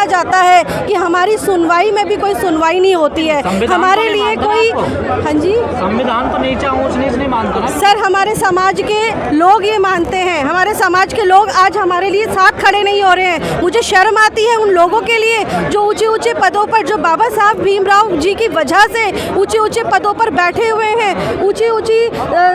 जाता है कि हमारी सुनवाई में भी कोई सुनवाई नहीं होती है। हमारे लिए कोई, हाँ जी, संविधान तो नीचा ऊंच नीच नहीं मानता ना सर। हमारे समाज के लोग ये मानते हैं, हमारे समाज के लोग आज हमारे लिए साथ खड़े नहीं हो रहे हैं। मुझे शर्म आती है उन लोगों के लिए जो ऊंचे ऊंचे पदों पर, जो बाबा साहब भीमराव जी की वजह से ऊंचे ऊंचे पदों पर बैठे हुए हैं, ऊंची ऊंची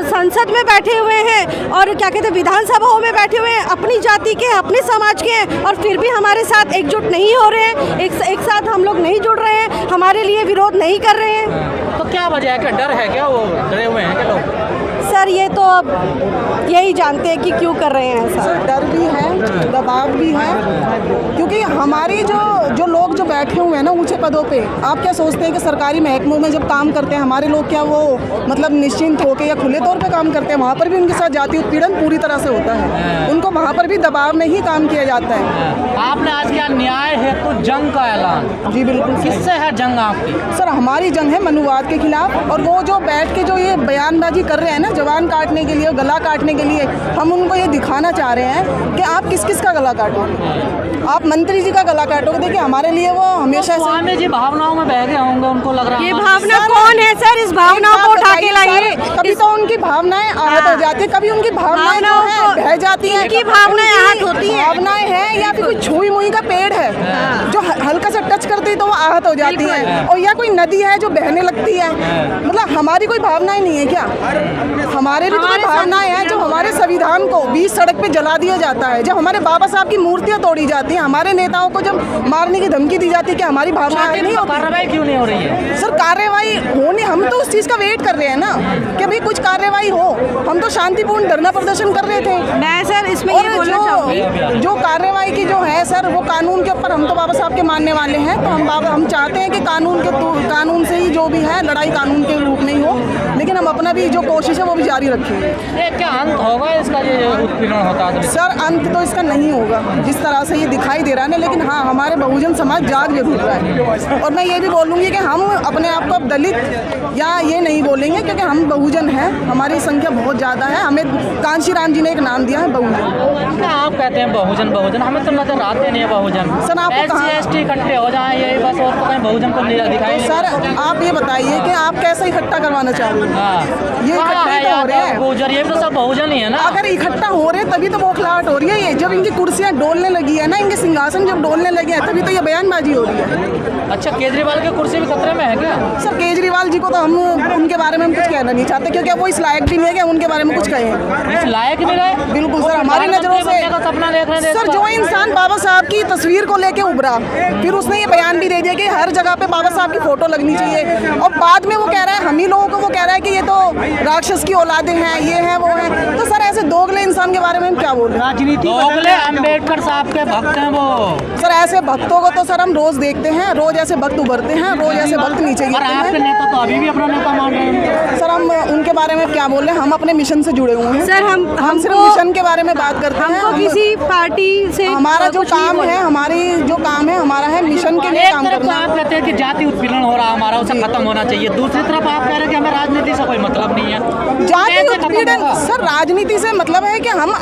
संसद में बैठे हुए हैं और क्या कहते हैं विधानसभाओं में बैठे हुए हैं, अपनी जाति के, अपने समाज के हैं, और फिर भी हमारे साथ एकजुट नहीं हो रहे हैं, एक साथ हम लोग नहीं जुड़ रहे हैं, हमारे लिए विरोध नहीं कर रहे हैं। तो क्या वजह है? क्या डर है? क्या वो डरे हुए हैं क्या लोग? सर ये तो अब यही जानते हैं कि क्यों कर रहे हैं ऐसा। डर भी है, दबाव भी है, क्योंकि हमारी जो लोग जो बैठे हुए हैं ना ऊंचे पदों पे, आप क्या सोचते हैं कि सरकारी महकमों में जब काम करते हैं हमारे लोग, क्या वो मतलब निश्चिंत होकर या खुले तौर पे काम करते हैं? वहाँ पर भी उनके साथ जाति उत्पीड़न पूरी तरह से होता है, उनको वहाँ पर भी दबाव में ही काम किया जाता है। आपने आज क्या न्याय हेतु जंग का ऐलान? जी बिल्कुल। किससे है जंग आपकी? सर हमारी जंग है मनुवाद के खिलाफ, और वो जो बैठ के जो ये बयानबाजी कर रहे हैं ना जवान काटने के लिए, गला काटने के लिए, हम उनको ये दिखाना चाह रहे हैं कि आप किस किस का गला काटोगे। आप मंत्री जी का गला काटोगे। देखिए हमारे लिए वो हमेशा स्वामी जी भावनाओं में बह गए होंगे, उनको लग रहा है। ये भावना कौन है सर? इस भावनाओं को उठा के लाइए। कभी तो उनकी भावनाएं आहत हो जाती है, कभी उनकी भावनाएं जो है बह जाती हैं। उनकी भावनाएं आहत होती हैं। भावनाएं हैं या फिर कोई छुई मुई का पेड़ है जो हल्का सा टच करती है तो वो आहत हो जाती है, और या कोई नदी है जो बहने लगती है। मतलब हमारी कोई भावनाएं नहीं है क्या? हमारे भी तो भावनाएं हैं। जो हमारे संविधान को बीच सड़क पे जला दिया जाता है, जब हमारे बाबा साहब की मूर्तियां तोड़ी जाती हैं, हमारे नेताओं को जब मारने की धमकी दी जाती है, कि हमारी भावनाएं नहीं होती? कार्रवाई क्यों नहीं हो रही है? सर कार्रवाई होनी, हम तो उस चीज़ का वेट कर रहे हैं ना कि भाई कुछ कार्रवाई हो। हम तो शांतिपूर्ण धरना प्रदर्शन कर रहे थे। मैं सर इसमें ये बोलना चाहूँगी, जो कार्रवाई की जो है सर, वो कानून के ऊपर, हम तो बाबा साहब के मानने वाले हैं, तो हम चाहते हैं कि कानून से ही जो भी है लड़ाई कानून के रूप में ही हो, लेकिन हम अपना भी जो कोशिश है वो भी जारी रखेंगे। क्या अंत होगा इसका ये उत्पीड़न होता है? सर अंत तो इसका नहीं होगा जिस तरह से ये दिखाई दे रहा है, लेकिन हाँ हमारे बहुजन समाज जाग जरूर रहा है। और मैं ये भी बोलूँगी कि हम अपने आप को अब दलित या ये नहीं बोलेंगे, क्योंकि हम बहुजन हैं, हमारी संख्या बहुत ज़्यादा है। हमें कांशीराम जी ने एक नाम दिया है बहुजन। क्या आप कहते हैं बहुजन बहुजन? हमें तो नजर आते नहीं है बहुजन। सर आप SC ST इकट्ठे हो जाए यही बस, और तो कहीं बहुजन को नहीं दिखाई। तो सर आप ये बताइए कि आप कैसे इकट्ठा करवाना चाहोगे? ये इकट्ठे तो हो रहे हैं, गुजर ये तो सब बहुजन ही है ना। अगर इकट्ठा हो रहे तभी तो बौखलाहट हो रही है। ये जब इनकी कुर्सियां डोलने लगी है ना, इनके सिंहासन जब डोलने लगे हैं, तभी तो ये बयानबाजी हो रही है। अच्छा केजरीवाल की कुर्सी भी खतरे में है क्या? सर केजरीवाल जी को तो हम उनके बारे में हम कुछ कहना नहीं चाहते, क्योंकि वो इस लायक भी नहीं है कि उनके बारे में कुछ कहें। इस लायक नहीं रहे? बिल्कुल सर, हमारी नजरों से सपना देख रहे हैं। सर जो इंसान बाबा साहब की तस्वीर को लेके उभरा, फिर उसने ये बयान भी दे दिया कि हर जगह पे बाबा साहब की फोटो लगनी चाहिए, और बाद में वो कह रहा है, हम ही लोगों को वो कह रहा है कि ये तो राक्षस की औलादें हैं, ये है वो है। तो सर ऐसे दोगले इंसान के बारे में हम क्या बोल रहे हैं? राजनीति दोगले अम्बेडकर साहब के भक्त हैं वो। सर ऐसे भक्तों को तो सर हम रोज देखते हैं, रोज ऐसे भक्त उभरते हैं, रोज ऐसे भक्त नीचे गिरते हैं। आपके नेता तो अभी भी अपना नेता मान रहे हैं। सर हम उनके बारे में क्या बोल रहे हैं? हम अपने मिशन से जुड़े हुए हैं सर। हम सिर्फ मिशन के बारे में बात करते हैं। हमको किसी पार्टी से हमारा जो काम है, हमारा है मिशन के लिए काम करना। आप कहते हैं कि जाति उत्पीड़न हो रहा है हमारा, उसे खत्म होना चाहिए। दूसरी तरफ आप कह रहे हैं कि हमें राजनीति से कोई मतलब नहीं है। जाति उत्पीड़न सर राजनीति से मतलब है कि हम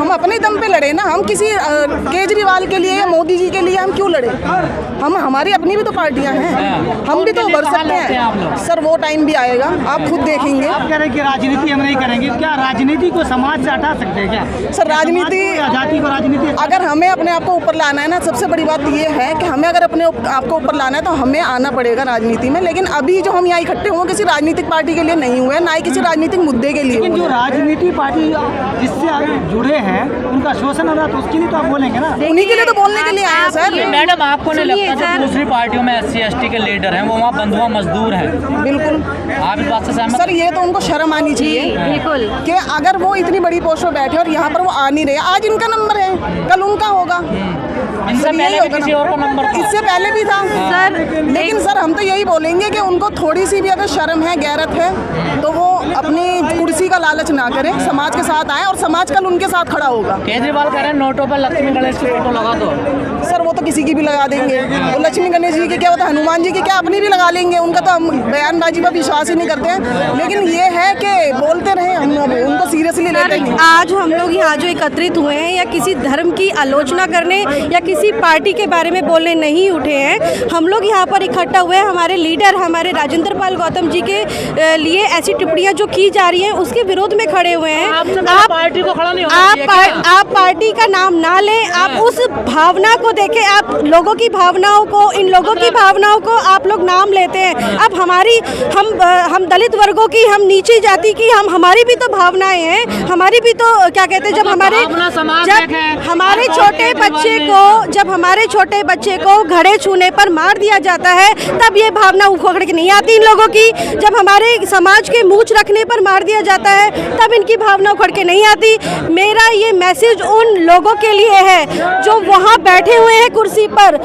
अपने दम पे लड़े ना। हम किसी केजरीवाल के लिए या मोदी जी के लिए हम क्यों लड़े? हम हमारी अपनी भी तो पार्टियां हैं, हम भी तो उभर सकते हैं। सर वो टाइम भी आएगा, आप खुद देखेंगे। आप कह रहे हैं कि राजनीति हम नहीं करेंगे, क्या राजनीति को समाज से हटा सकते हैं क्या? सर राजनीति, जाति को राजनीति, अगर हमें अपने आप को ऊपर लाना है ना, सबसे बड़ी बात ये है कि हमें अगर अपने आप को ऊपर लाना है तो हमें आना पड़ेगा राजनीति में। लेकिन अभी जो हम यहाँ इकट्ठे हुए किसी राजनीतिक पार्टी के लिए नहीं हुए, ना ही किसी राजनीतिक मुद्दे के लिए। लेकिन जो राजनीति पार्टी जिससे आप जुड़े हैं उनका शोषण हो रहा है, तो उसके लिए तो आप बोलेंगे ना? उन्हीं के लिए तो बोलने के लिए आए हैं सर। मैडम आपको नहीं लगता जो दूसरी पार्टियों में SC ST के लीडर हैं वो वहाँ बंधुआ मजदूर हैं? बिल्कुल। आप इस बात से सहमत? सर ये तो उनको शर्म आनी चाहिए बिल्कुल कि अगर वो इतनी बड़ी पोस्ट पर बैठे और यहाँ पर वो आ नहीं रहे। आज इनका नंबर है, कल उनका होगा। इनसे पहले भी किसी और का नंबर था? इससे पहले भी था सर। लेकिन सर हम तो यही बोलेंगे कि उनको थोड़ी सी भी अगर शर्म है, गैरत है, तो वो अपनी कुर्सी किसी का लालच ना करें, समाज के साथ आए और समाज कल उनके साथ खड़ा होगा। केजरीवाल कह रहे हैं नोटों पर लक्ष्मी गणेश की फोटो लगा दो। सर वो तो किसी की भी लगा देंगे, वो लक्ष्मी गणेश जी की क्या होता है, हनुमान जी की क्या अपनी भी लगा लेंगे, उनका तो हम बयानबाजी पर विश्वास ही नहीं करते हैं। लेकिन ये है कि बोलते रहे, हम उनको सीरियसली लेते नहीं। आज हम लोग यहाँ जो एकत्रित हुए हैं या किसी धर्म की आलोचना करने या किसी पार्टी के बारे में बोलने नहीं उठे हैं। हम लोग यहाँ पर इकट्ठा हुए हैं हमारे लीडर हमारे राजेंद्र पाल गौतम जी के लिए ऐसी टिप्पणियाँ जो की जा रही हैं उसके विरोध में खड़े हुए हैं। आप पार्टी को खड़ा नहीं होना आप पार्टी का नाम ना लें, आप उस भावना को देखें, आप लोगों की भावनाओं को, इन लोगों की भावनाओं को आप लोग नाम लेते हैं। अब हम दलित वर्गों की, हम नीची जाति की, हमारी भी तो भावनाएं हैं, हमारी भी तो क्या कहते हैं, जब हमारे छोटे बच्चे को घड़े छूने पर मार दिया जाता है तब ये भावना उखड़ के नहीं आती इन लोगों की। जब हमारे समाज के मूंछ रखने पर मार दिया जाता है तब इनकी भावना उखड़ के नहीं आती। मेरा ये मैसेज उन लोगों के लिए है जो वहाँ बैठे हुए हैं कुर्सी पर,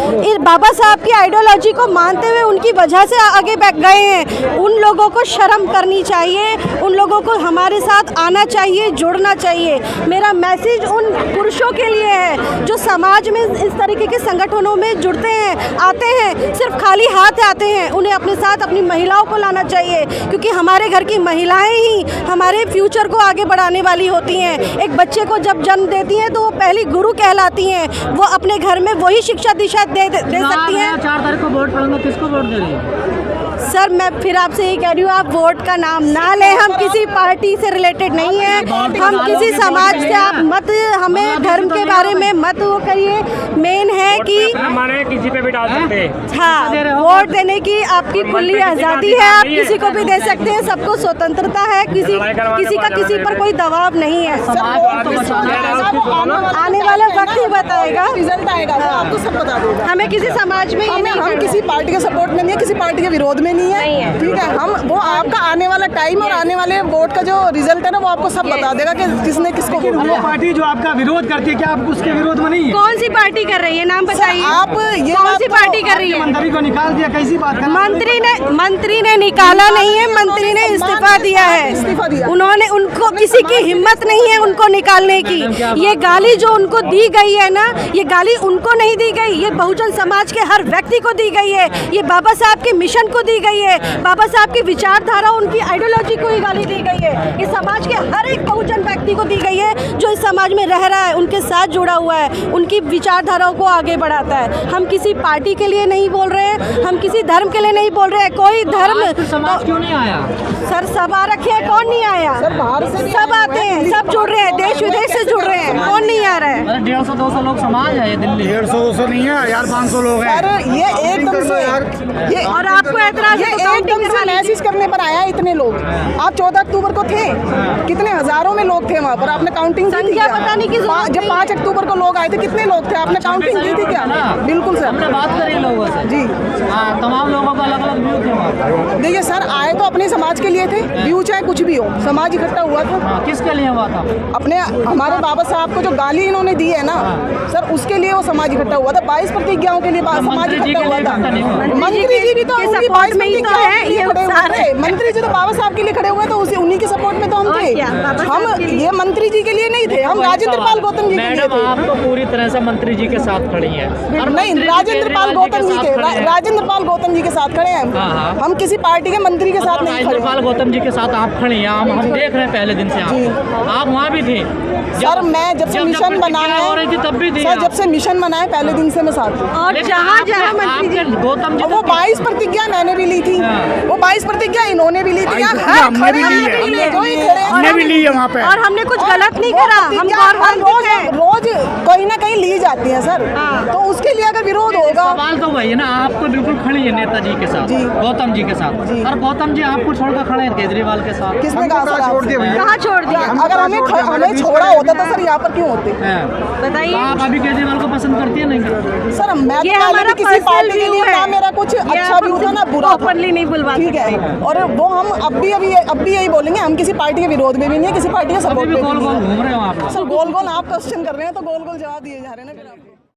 बाबा साहब की आइडियोलॉजी को मानते हुए उनकी वजह से आगे बैठ गए हैं। उन लोगों को शर्म करनी चाहिए, उन लोगों को हमारे साथ आना चाहिए, जुड़ना चाहिए। मेरा मैसेज उन पुरुषों के लिए है जो समाज में इस तरीके के संगठनों में जुड़ते हैं, आते हैं, सिर्फ खाली हाथ आते हैं। उन्हें अपने साथ अपनी महिलाओं को लाना चाहिए क्योंकि हमारे घर की महिलाएं ही हमारे फ्यूचर को आगे बढ़ाने वाली होती हैं। एक बच्चे को जब जन्म देती हैं तो वो पहली गुरु कहलाती हैं, वो अपने घर में वही शिक्षा दिशा दे सकती हैं। 4 तारीख को वोट पड़ेगा, किसको वोट दे रही है? सर मैं फिर आपसे यही कह रही हूँ, आप वोट का नाम ना लें। हम किसी पार्टी से रिलेटेड नहीं है, हम किसी समाज से, आप मत हमें धर्म के बारे में मत वो करिए। मेन है कि हमारे किसी पे भी डाल सकते हैं। हाँ, वोट देने की आपकी खुली आज़ादी है, आप किसी को भी दे सकते हैं, सबको स्वतंत्रता है, किसी का किसी पर कोई दबाव नहीं है। आने वाला वक्त ही बताएगा, रिजल्ट आएगा, आपको सब बता देगा। हमें किसी समाज में हम किसी पार्टी के सपोर्ट में नहीं है, किसी पार्टी के विरोध में नहीं है, ठीक है। हम वो आपका आने वाला टाइम और आने वाले वोट का जो रिजल्ट है ना वो आपको सब बता देगा कि किसने किसको वोट वो दिया। पार्टी जो आपका विरोध करती है, क्या आप उसके विरोध में नहीं है? कौन सी पार्टी कर रही है, नाम बताइए। आप ये कौन सी पार्टी कर रही है? मंत्री को निकाल दिया, कैसी बात कर? मंत्री ने निकाला नहीं है, मंत्री ने इस्तीफा दिया है। उन्होंने, उनको किसी की हिम्मत नहीं है उनको निकालने की। ये गाली जो उनको दी गई है ना, ये गाली उनको नहीं दी गई, ये बहुजन समाज के हर व्यक्ति को दी गई है, ये बाबा साहब के मिशन को दी गई है, बाबा साहब की विचारधारा, उनकी आइडियोलॉजी को ही गाली दी गई है। ये समाज के हर एक बहुजन व्यक्ति को दी गई है जो इस समाज में रह रहा है, उनके साथ जुड़ा हुआ है, उनकी विचारधाराओं को आगे बढ़ाता है। हम किसी पार्टी के लिए नहीं बोल रहे हैं, हम किसी धर्म के लिए नहीं बोल रहे हैं। कोई धर्म समाज क्यों नहीं आया? सर सब आ रखे हैं, कौन नहीं आया? सब आते हैं, सब जुड़ रहे हैं, देश विदेश से जुड़ रहे हैं, कौन नहीं आ रहा है? 150-200 लोग समाज है ये दिल्ली। 150-200 नहीं है यार, 500 लोग हैं। सर ये एकदम से ये और आपको ऐतराज है तो एकदम से मैसेज करने पर आया इतने लोग। आप 14 अक्टूबर को थे, कितने हजारों में लोग थे वहाँ पर, आपने काउंटिंग की थी क्या? बताने की जब 5 अक्टूबर को लोग आए थे कितने लोग थे, आपने काउंटिंग की थी क्या? बिल्कुल सर, हमने बात करी लोगों से जी। हाँ, तमाम लोगों का अलग अलग व्यू थे वहाँ पर। देखिए सर, आए तो अपने समाज के लिए थे, व्यू चाहे कुछ भी हो, समाज इकट्ठा हुआ था। हाँ, किसके लिए हुआ था? अपने हमारे बाबा साहब को जो गाली इन्होंने दी है ना सर, उसके लिए वो समाज इकट्ठा हुआ था। 22 प्रतिज्ञाओं के लिए समाज इकट्ठा हुआ था। मंत्री जी भी तो उनकी 22 प्रतिज्ञा खड़े हुए थे। मंत्री जी तो बाबा साहब के लिए खड़े हुए, तो उन्हीं के सपोर्ट में तो हम थे। हम ये मंत्री जी के लिए नहीं थे, हम राजेंद्र पाल गौतम जी के लिए थे। आप तो पूरी तरह से मंत्री जी के साथ खड़ी हैं। नहीं, राजेंद्र पाल गौतम जी के साथ खड़े हैं। हम किसी पार्टी के मंत्री के साथ नहीं खड़े। राजेंद्र पाल गौतम जी के साथ आप खड़ी हैं, हम देख रहे हैं पहले दिन से आप वहाँ भी थे। सर मैं जब से मिशन बना है, तब भी थी सर जब से मिशन बना है पहले दिन से मैं साथ हूँ। और जहाँ जहाँ मंत्री जी गौतम जी वो 22 प्रतिज्ञा मैंने भी ली थी, वो 22 प्रतिज्ञा इन्होंने भी ली थी। हमने भी ली है वहाँ पे, और हमने कुछ गलत नहीं करा, हम रोज कहीं ना कहीं ली जाती है सर, तो उसके लिए अगर विरोध होगा। सवाल तो वही है ना, आप तो बिल्कुल खड़ी है नेताजी के साथ, गौतम जी के साथ, और गौतम जी आपको छोड़कर खड़े हैं केजरीवाल के साथ। किसने कहा सर? कहाँ छोड़ दिया? अगर हमें छोड़ा होता तो सर यहाँ पर क्यों होते? बताइए। आप अभी केजरीवाल को पसंद करती है नहीं? सर मैं ये हमारा किसी पार्टी के लिए ना मेरा कुछ अच्छा व्यू था ना बुरा था, ओपनली नहीं बुलवा, ठीक है। और वो हम अब भी यही बोलेंगे, हम किसी पार्टी के विरोध में भी नहीं है, किसी पार्टी के सपोर्ट में भी नहीं है। गोल गोल घूम रहे हो आप। सर गोल गोल आप क्वेश्चन कर रहे हैं तो गोल गोल जवाब दिए जा रहे हैं ना फिर आप।